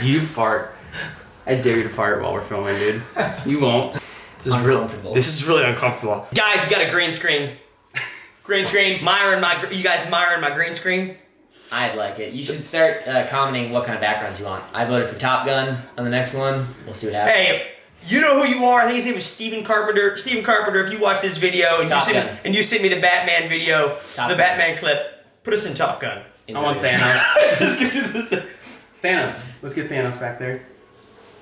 You fart. I dare you to fart while we're filming, dude. You won't. This is really uncomfortable. Guys, we got a green screen. Green screen. You guys admiring my green screen? I'd like it. You should start commenting what kind of backgrounds you want. I voted for Top Gun on the next one. We'll see what happens. Hey, you know who you are. I think his name is Steven Carpenter. Steven Carpenter, if you watch this video and you sent me the Batman video, Batman clip, put us in Top Gun. I want Thanos. Let's get to this. Thanos. Let's get Thanos back there.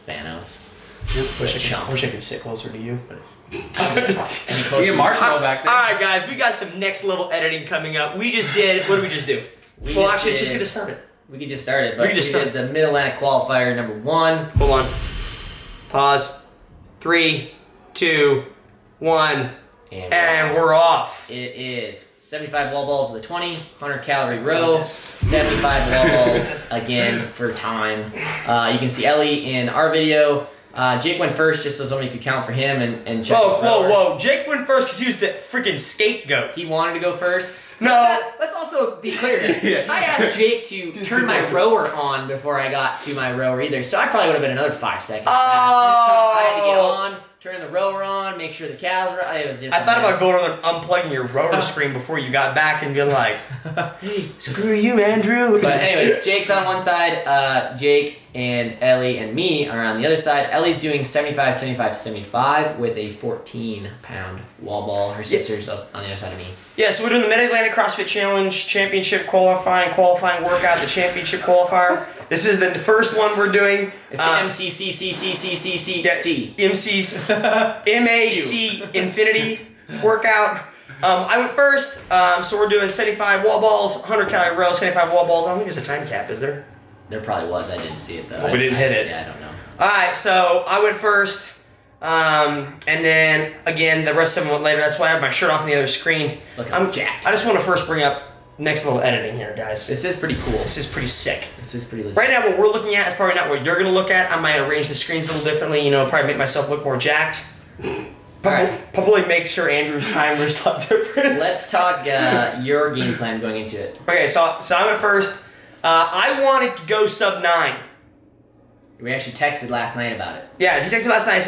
Thanos. Yep. Wish I could sit closer to you. You get Marshmallow back there. Alright guys, we got some next level editing coming up. We just did, what did we just do? Just get it started. We could just start it, but we did the Mid-Atlantic qualifier number 1. Hold on. Pause. 3, 2, 1. And we're off. It is 75 wall balls with a 100 calorie row, 75 wall balls again for time. You can see Ellie in our video. Jake went first just so somebody could count for him and check. Whoa. Jake went first because he was the freaking scapegoat. He wanted to go first. No. Let's also be clear here. I asked Jake to turn my rower on before I got to my rower either, so I probably would have been another 5 seconds faster. I had to get on, turn the rower on, make sure the cows were. It was just. I thought about going over and unplugging your rower screen before you got back and being like, "Hey, screw you, Andrew." But anyways, Jake's on one side. Jake and Ellie and me are on the other side. Ellie's doing 75, 75, 75 with a 14-pound wall ball. Her sister's up on the other side of me. Yeah, so we're doing the Mid-Atlantic CrossFit Challenge Championship qualifying workout, the championship qualifier. This is the first one we're doing. It's the MCCCCCCC. MAC Infinity workout. I went first, so we're doing 75 wall balls, 100 calorie row, 75 wall balls. I don't think there's a time cap, is there? There probably was. I didn't see it though. Well, we didn't hit it. Yeah, I don't know. All right, so I went first, and then again the rest of them went later. That's why I have my shirt off on the other screen. Look, I'm jacked. I just want to first bring up next level editing here, guys. This is pretty cool. This is pretty sick. This is pretty legit. Right now, what we're looking at is probably not what you're gonna look at. I might arrange the screens a little differently. You know, probably make myself look more jacked. Probably make sure Andrew's timer's a lot different. Let's talk your game plan going into it. Okay, so I went first. I wanted to go sub 9. We actually texted last night about it. Yeah, he texted last night.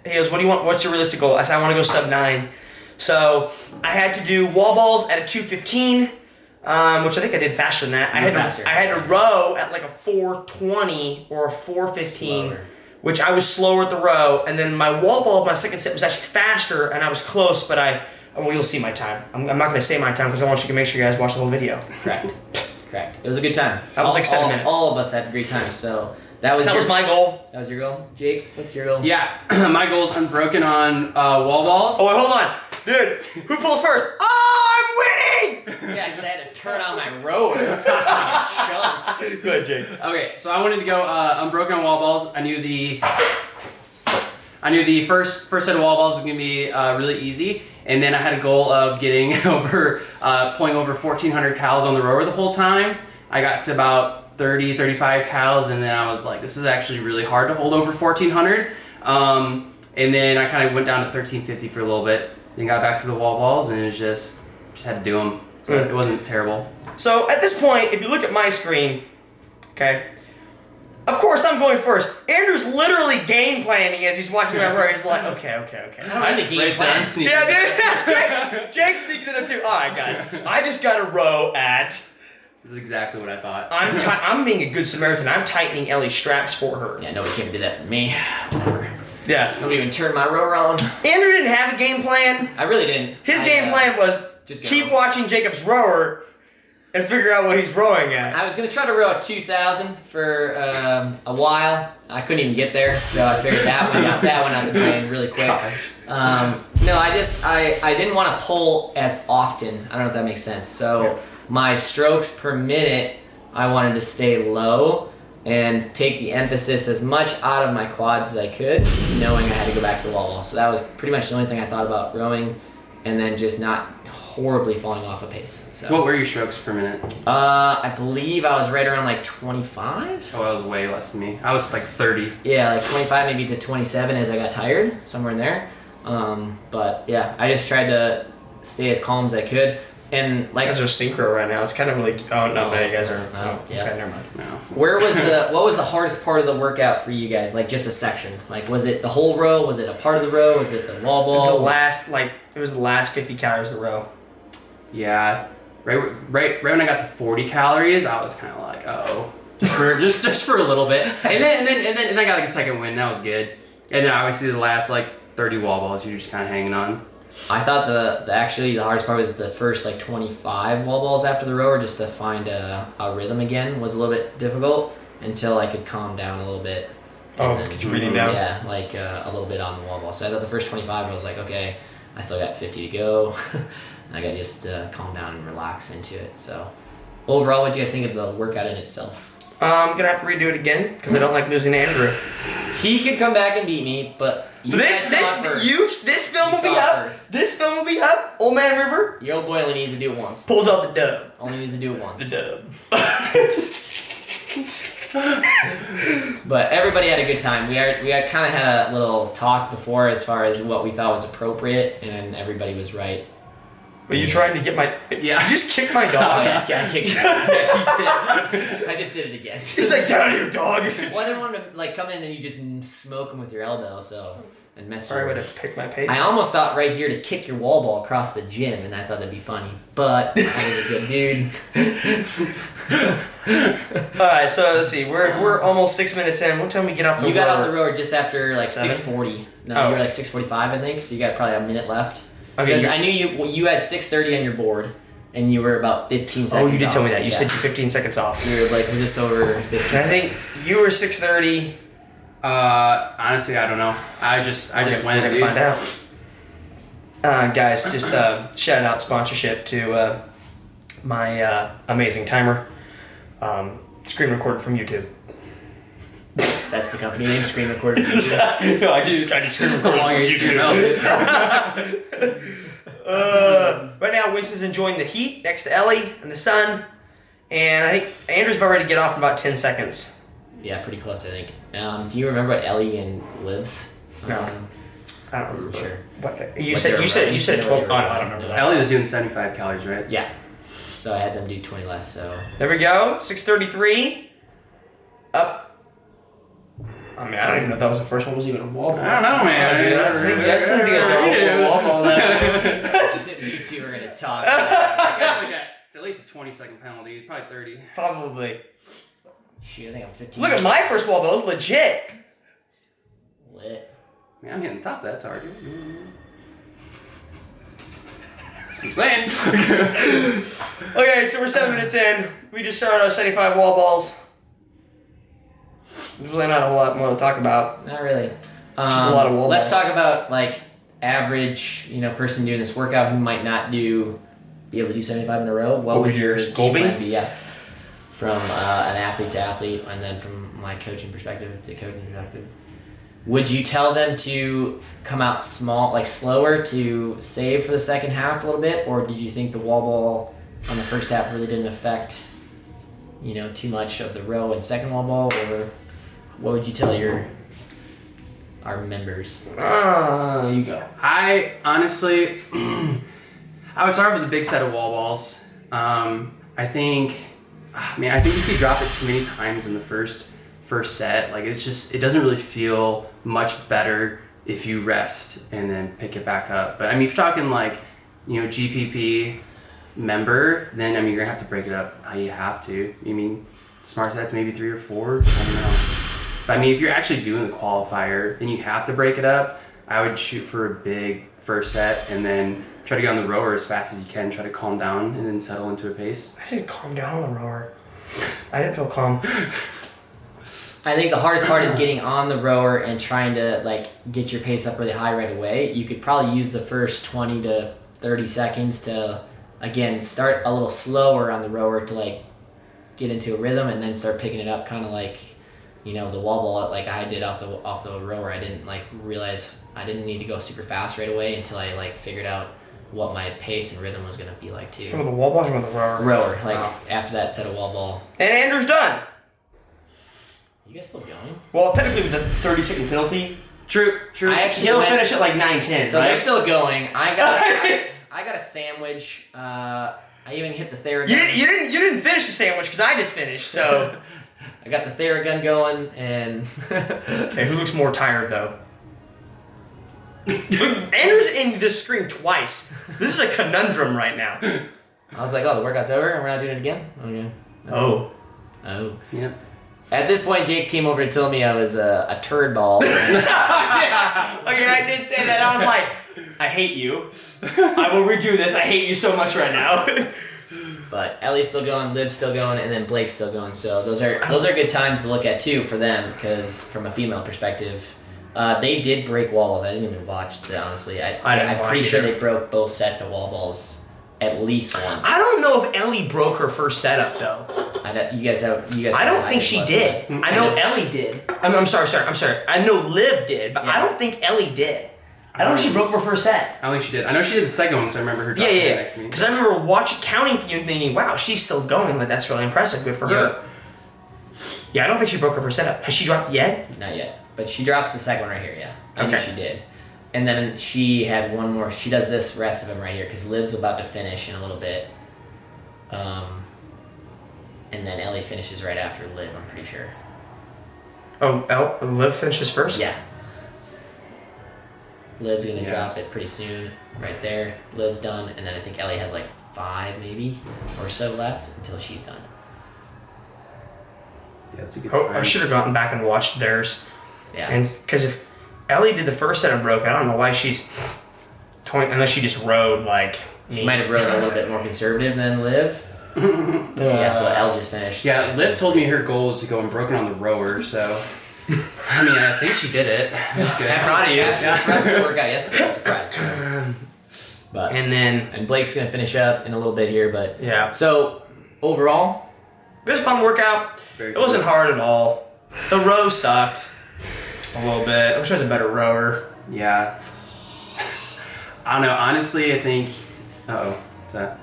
He goes, "What do you want? What's your realistic goal?" I said, "I want to go sub 9." So I had to do wall balls at a 215, which I think I did faster than that. I had to row at like a 420 or a 415, which I was slower at the row. And then my wall ball, my second set was actually faster, and I was close. But you'll see my time. I'm not going to say my time because I want you to make sure you guys watch the whole video. Correct. It was a good time. That was like 7 minutes. All of us had a great time. So that was my goal. That was your goal, Jake. What's your goal? Yeah, my goal is unbroken on wall balls. Oh wait, hold on, dude. Who pulls first? Oh, I'm winning! Yeah, because I had to turn on my rower. Go ahead, Jake. Okay, so I wanted to go unbroken on wall balls. I knew the first set of wall balls was gonna be really easy, and then I had a goal of getting pulling over 1,400 calories on the rower the whole time. I got to about 30, 35 calories, and then I was like, this is actually really hard to hold over 1,400. And then I kind of went down to 1,350 for a little bit, then got back to the wall balls, and it was just had to do them. So it wasn't terrible. So at this point, if you look at my screen, okay, of course I'm going first. Andrew's literally game planning as he's watching my row. He's like, okay. I'm the game plan. Yeah, dude. Jake's sneaking in there too. All right, guys. I just got a row at. This is exactly what I thought. I'm being a good Samaritan. I'm tightening Ellie's straps for her. Yeah, nobody came to do that for me. Yeah. Nobody even turned my rower on. Andrew didn't have a game plan. I really didn't. His game plan was just keep watching Jacob's rower and figure out what he's rowing at. I was going to try to row at 2,000 for a while. I couldn't even get there, so I figured that one out the drain really quick. No, I didn't want to pull as often. I don't know if that makes sense. So my strokes per minute, I wanted to stay low and take the emphasis as much out of my quads as I could, knowing I had to go back to the wall. So that was pretty much the only thing I thought about rowing, and then just not horribly falling off a pace. So. What were your strokes per minute? I believe I was right around like 25. Oh, that was way less than me. I was like 30. Yeah, like 25 maybe to 27 as I got tired, somewhere in there. But yeah, I just tried to stay as calm as I could. And like, You guys are synchro right now. It's kind of really. Oh no, you guys are. Oh, yeah. Okay, never mind. No. what was the hardest part of the workout for you guys? Like just a section. Like was it the whole row? Was it a part of the row? Was it the wall ball? It was the last 50 calories of the row. Yeah, right when I got to 40 calories, I was kind of like, oh, just for a little bit, and then I got like a second win. That was good. And then obviously the last like 30 wall balls, you're just kind of hanging on. I thought the hardest part was the first like 25 wall balls after the rower, just to find a rhythm again was a little bit difficult until I could calm down a little bit. Get your breathing down. Yeah, like a little bit on the wall ball. So I thought the first 25 I was like, okay, I still got 50 to go. I got to just calm down and relax into it. So overall, what do you guys think of the workout in itself? I'm gonna have to redo it again because I don't like losing to Andrew. He could come back and beat me, but this film will be up. This film will be up. Old Man River Your old boy only needs to do it once. pulls out the dub. Only needs to do it once. The dub. But everybody had a good time. We kind of had a little talk before as far as what we thought was appropriate, and everybody was right. Were you trying to get my? Yeah. You just kicked my Oh dog. yeah, I kicked you. Yes, you did. I just did it again. He's like, get out of here, dog. Well, I didn't want to like come in and then you just smoke him with your elbow, and mess. Sorry, I would have picked my pace. I almost thought right here to kick your wall ball across the gym, and I thought that'd be funny, but I was a good dude. All right, so let's see. We're almost 6 minutes in. What time we get off the? You got off the rower just after like 7? 6:40. No, Oh. you were like 6:45, I think. So you got probably a minute left. Okay, Because I knew you had 6:30 on your board, and you were about 15 seconds. Oh, you did tell me off. that. You said you're 15 seconds off. You were like just over 15. And I think you were 6:30. Honestly, I don't know. I just went. We're gonna find out. Guys, just shout out sponsorship to my amazing timer. Screen recorded from YouTube. That's the company name, Screen Recorded. No, I just screen recorded from YouTube. Right now, Winston's enjoying the heat next to Ellie and the sun, and I think Andrew's about ready to get off in about 10 seconds. Yeah, pretty close, I think. Do you remember what Ellie and Liv's? No. I don't remember. Sure. What you said 12. Oh no, I don't remember that. Ellie was doing 75 calories, right? Yeah. So I had them do 20 less. So There we go. 6:33. Up. I mean, I don't even know if that was the first one. Was even a wall ball. I don't know, man. I still think it's a wall ball. you two are gonna talk. I guess like it's at least a 20-second penalty, probably 30. Probably. Shoot, I think I'm 15. Look at my first wall ball. It was legit. Lit. Man, I'm hitting the top of that target. I'm saying. Okay, so we're 7 minutes in. We just started our 75 wall balls. There's really not a whole lot more to talk about. Not really. Just a lot of wall Let's balls. talk about like average, person doing this workout who might not be able to do 75 in a row. What would your goal game be? plan be? Yeah. From an athlete to athlete, and then from my coaching perspective to coaching perspective. Would you tell them to come out small, like slower, to save for the second half a little bit, or did you think the wall ball on the first half really didn't affect, too much of the row and second wall ball, or what would you tell our members? You go. I honestly, I would start with a big set of wall balls. I think if you drop it too many times in the first set, like it doesn't really feel much better if you rest and then pick it back up. But I mean, if you're talking like, GPP member, then you're gonna have to break it up how you have to. Smart sets maybe 3 or 4. I don't know. But if you're actually doing the qualifier and you have to break it up, I would shoot for a big first set and then try to get on the rower as fast as you can. Try to calm down and then settle into a pace. I didn't calm down on the rower. I didn't feel calm. I think the hardest part is getting on the rower and trying to get your pace up really high right away. You could probably use the first 20 to 30 seconds to, again, start a little slower on the rower to get into a rhythm and then start picking it up kind of like, the wall ball like I did off the rower. I didn't realize I didn't need to go super fast right away until I figured out what my pace and rhythm was going to be like too. Some of the wall balls or the rower? Rower, after that set of wall ball. And Andrew's done. You guys still going? Well, technically with the 30-second penalty, True. I actually he'll went- finish at 9:10. So right? they're still going. I I got a sandwich. I even hit the Theragun. You didn't finish the sandwich because I just finished. So I got the Theragun going, and okay, who looks more tired though? Andrew's in this screen twice. This is a conundrum right now. I was like, oh, the workout's over, and we're not doing it again. Okay. Oh. Yep. At this point, Jake came over and told me I was a turd ball. Yeah. Okay, I did say that. I was like, I hate you. I will redo this. I hate you so much right now. But Ellie's still going, Liv's still going, and then Blake's still going. So those are good times to look at too for them, because from a female perspective, they did break wall balls. I didn't even watch that, honestly. I'm pretty sure they broke both sets of wall balls at least once. I don't know if Ellie broke her first setup though. You guys. I don't think she did. I know Ellie did. I'm sorry. I know Liv did, but I don't think Ellie did. I don't know if she broke her first set. I don't think she did. I know she did the second one, so I remember her dropping it next to me. Because I remember counting for you and thinking, wow, she's still going. Like, that's really impressive. Good for her. Yeah, I don't think she broke her first setup. Has she dropped yet? Not yet. But she drops the second one right here, yeah. I Okay. think she did. And then she had one more. She does this rest of them right here, because Liv's about to finish in a little bit. And then Ellie finishes right after Liv, I'm pretty sure. Oh, Liv finishes first? Yeah. Liv's going to drop it pretty soon, right there. Liv's done, and then I think Ellie has like 5 maybe or so left until she's done. Yeah, it's a good time. I should have gotten back and watched theirs. Yeah. And because if Ellie did the first set and broke, I don't know why she's unless she just rode like me. She might have rode a little bit more conservative than Liv. Yeah, so Elle just finished. Yeah, Liv told me her goal was to go unbroken on the rower, so I mean, I think she did it. That's good. I'm proud of you. After the rest of the workout yesterday, I was surprised. But And Blake's gonna finish up in a little bit here, but yeah. So overall, It was a fun workout. It wasn't hard at all. The row sucked a little bit. I wish I was a better rower. Yeah. I don't know. Honestly, I think. What's that?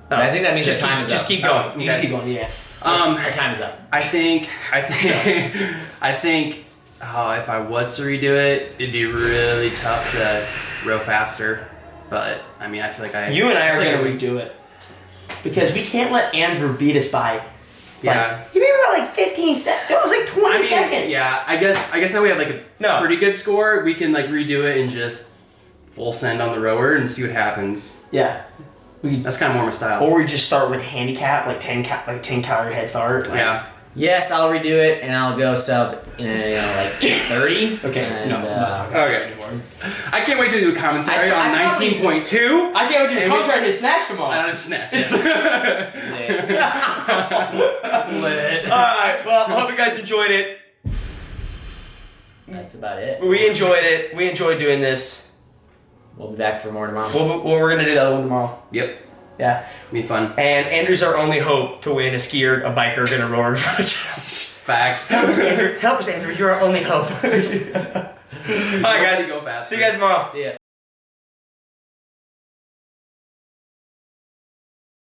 I think that means just our time is just up. keep going. Okay. Just keep going. Yeah. Our time is up. I think. If I was to redo it, it'd be really tough to row faster. But I mean, I feel like You and I are gonna redo it because we can't let Andrew beat us by. Yeah. He beat me by like 15 seconds. That was like 20 seconds. Yeah. I guess now we have like a pretty good score. We can like redo it and just full send on the rower and see what happens. Yeah. That's kind of more my style. Or we just start with handicap, like 10 calorie head start. Like, yeah. Yes, I'll redo it, and I'll go sub, like 30. Okay. And, Okay. I can't wait to do a commentary on 19.2. I can't wait to do a commentary on his snatch tomorrow. On his snatch. Yes. Lit. Alright, well, I hope you guys enjoyed it. That's about it. We enjoyed it. We enjoyed doing this. We'll be back for more tomorrow. We're going to do the other one tomorrow. Yep. Yeah. Be fun. And Andrew's our only hope to win a skier, a biker, and a rower for the challenge. Facts. Help us, Andrew. Help us, Andrew. You're our only hope. Alright, guys. Go fast. See you guys tomorrow. See ya.